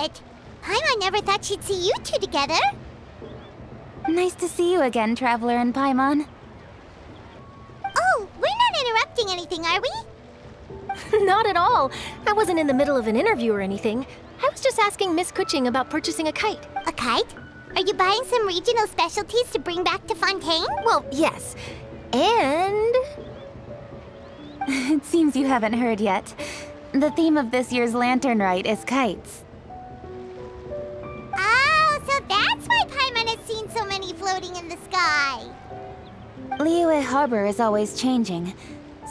it! Paimon never thought she'd see you two together. Nice to see you again, Traveler and Paimon. Oh, we're not interrupting anything, are we? Not at all. I wasn't in the middle of an interview or anything. I was just asking Miss Keqing about purchasing a kite. A kite? Are you buying some regional specialties to bring back to Fontaine? Well, yes. And... It seems you haven't heard yet. The theme of this year's Lantern Rite is kites. Oh, so that's why Paimon has seen so many floating in the sky. Liyue Harbor is always changing,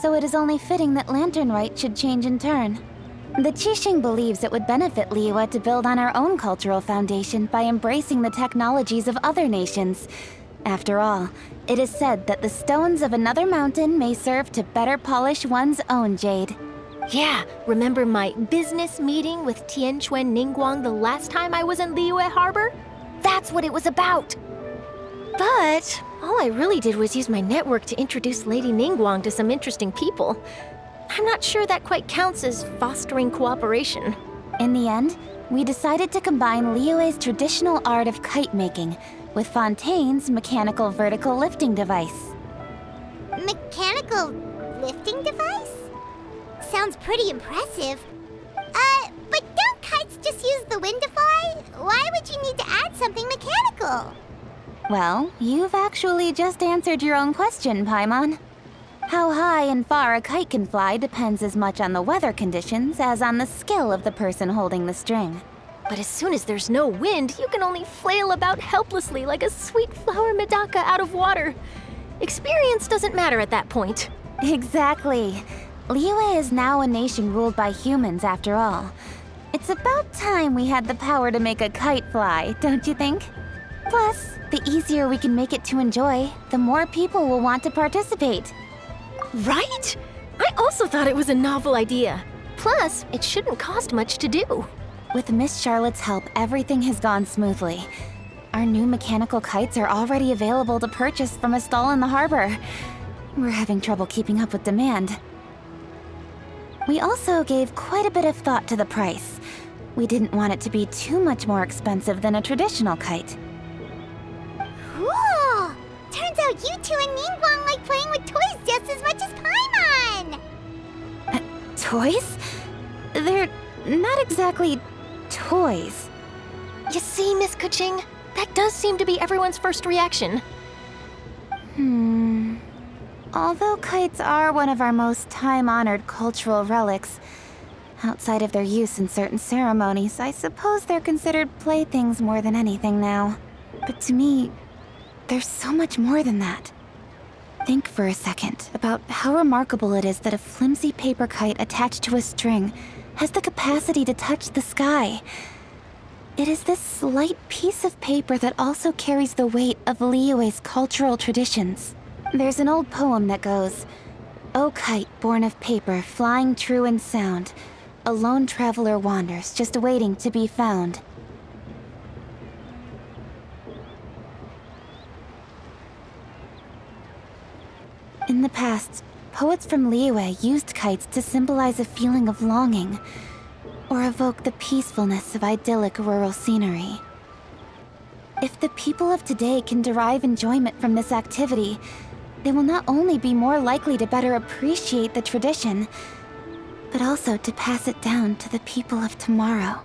so it is only fitting that Lantern Rite should change in turn. The Keqing believes it would benefit Liyue to build on our own cultural foundation by embracing the technologies of other nations. After all, it is said that the stones of another mountain may serve to better polish one's own jade. yeah, remember my business meeting with Tianquan Ningguang the last time I was in Liyue Harbor? That's what it was about. But all I really did was use my network to introduce Lady Ningguang to some interesting people. I'm not sure that quite counts as fostering cooperation. In the end, we decided to combine Liyue's traditional art of kite making with Fontaine's mechanical vertical lifting device. Mechanical lifting device? Sounds pretty impressive. But don't kites just use the wind to fly? Why would you need to add something mechanical? Well, you've actually just answered your own question, Paimon. How high and far a kite can fly depends as much on the weather conditions as on the skill of the person holding the string. But as soon as there's no wind, you can only flail about helplessly like a sweet flower medaka out of water. Experience doesn't matter at that point. Exactly. Liyue is now a nation ruled by humans, after all. It's about time we had the power to make a kite fly, don't you think? Plus, the easier we can make it to enjoy, the more people will want to participate. Right? I also thought it was a novel idea. Plus, it shouldn't cost much to do. With Miss Charlotte's help, everything has gone smoothly. Our new mechanical kites are already available to purchase from a stall in the harbor. We're having trouble keeping up with demand. We also gave quite a bit of thought to the price. We didn't want it to be too much more expensive than a traditional kite. Cool! Turns out you two and Ningguang like playing with toys just as much as Paimon! Toys? They're not exactly toys. You see, Miss Keqing? That does seem to be everyone's first reaction. Although kites are one of our most time-honored cultural relics, outside of their use in certain ceremonies, I suppose they're considered playthings more than anything now. But to me, there's so much more than that. Think for a second about how remarkable it is that a flimsy paper kite attached to a string has the capacity to touch the sky. It is this slight piece of paper that also carries the weight of Liyue's cultural traditions. There's an old poem that goes, "O kite born of paper, flying true in sound, a lone traveler wanders, just waiting to be found." In the past, poets from Liyue used kites to symbolize a feeling of longing, or evoke the peacefulness of idyllic rural scenery. If the people of today can derive enjoyment from this activity, they will not only be more likely to better appreciate the tradition, but also to pass it down to the people of tomorrow.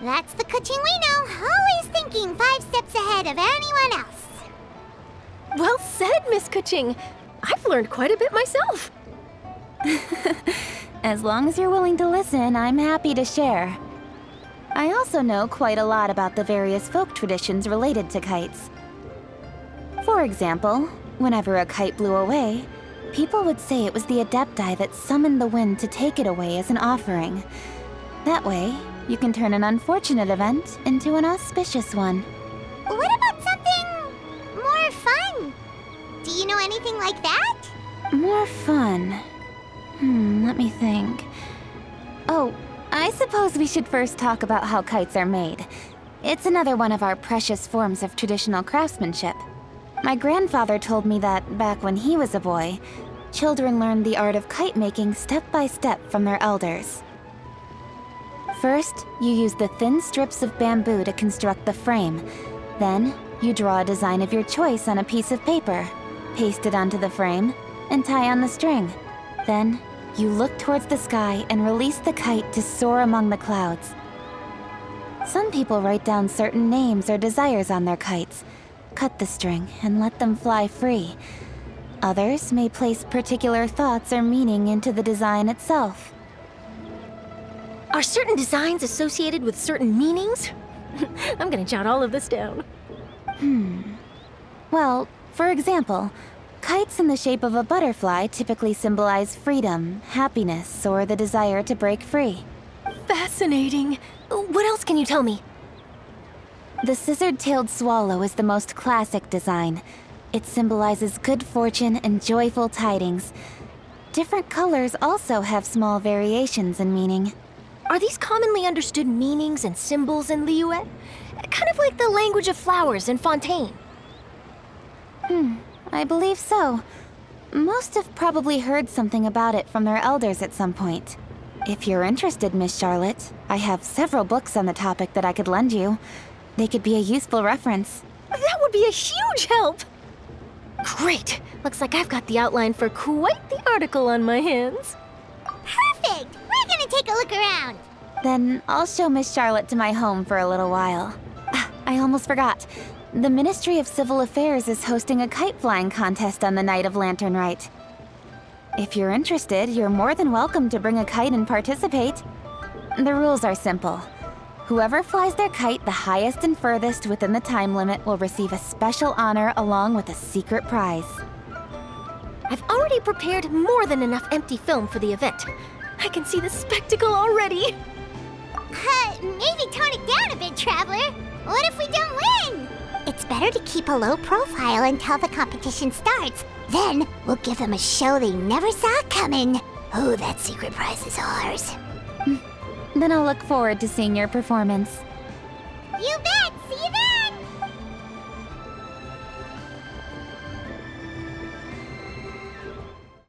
That's the Keqing we know, always thinking 5 steps ahead of anyone else. Well said, Miss Keqing. I've learned quite a bit myself. As long as you're willing to listen, I'm happy to share. I also know quite a lot about the various folk traditions related to kites. For example, whenever a kite blew away, people would say it was the Adepti that summoned the wind to take it away as an offering. That way, you can turn an unfortunate event into an auspicious one. What about something more fun? Do you know anything like that? More fun? Let me think. Oh, I suppose we should first talk about how kites are made. It's another one of our precious forms of traditional craftsmanship. My grandfather told me that, back when he was a boy, children learned the art of kite making step by step from their elders. First, you use the thin strips of bamboo to construct the frame. Then, you draw a design of your choice on a piece of paper, paste it onto the frame, and tie on the string. Then, you look towards the sky and release the kite to soar among the clouds. Some people write down certain names or desires on their kites, cut the string, and let them fly free. Others may place particular thoughts or meaning into the design itself. Are certain designs associated with certain meanings? I'm gonna jot all of this down. Well, for example, kites in the shape of a butterfly typically symbolize freedom, happiness, or the desire to break free. Fascinating. What else can you tell me? The scissor-tailed swallow is the most classic design. It symbolizes good fortune and joyful tidings. Different colors also have small variations in meaning. Are these commonly understood meanings and symbols in Liyue? Kind of like the language of flowers in Fontaine. I believe so. Most have probably heard something about it from their elders at some point. If you're interested, Miss Charlotte, I have several books on the topic that I could lend you. They could be a useful reference. That would be a huge help! Great! Looks like I've got the outline for quite the article on my hands. Perfect! We're gonna take a look around. Then I'll show Miss Charlotte to my home for a little while. I almost forgot. The Ministry of Civil Affairs is hosting a kite flying contest on the night of Lantern Rite. If you're interested, you're more than welcome to bring a kite and participate. The rules are simple. Whoever flies their kite the highest and furthest within the time limit will receive a special honor along with a secret prize. I've already prepared more than enough empty film for the event. I can see the spectacle already. Maybe tone it down a bit, Traveler. What if we don't win? It's better to keep a low profile until the competition starts. Then we'll give them a show they never saw coming. Oh, that secret prize is ours. Then I'll look forward to seeing your performance. You bet! See you there!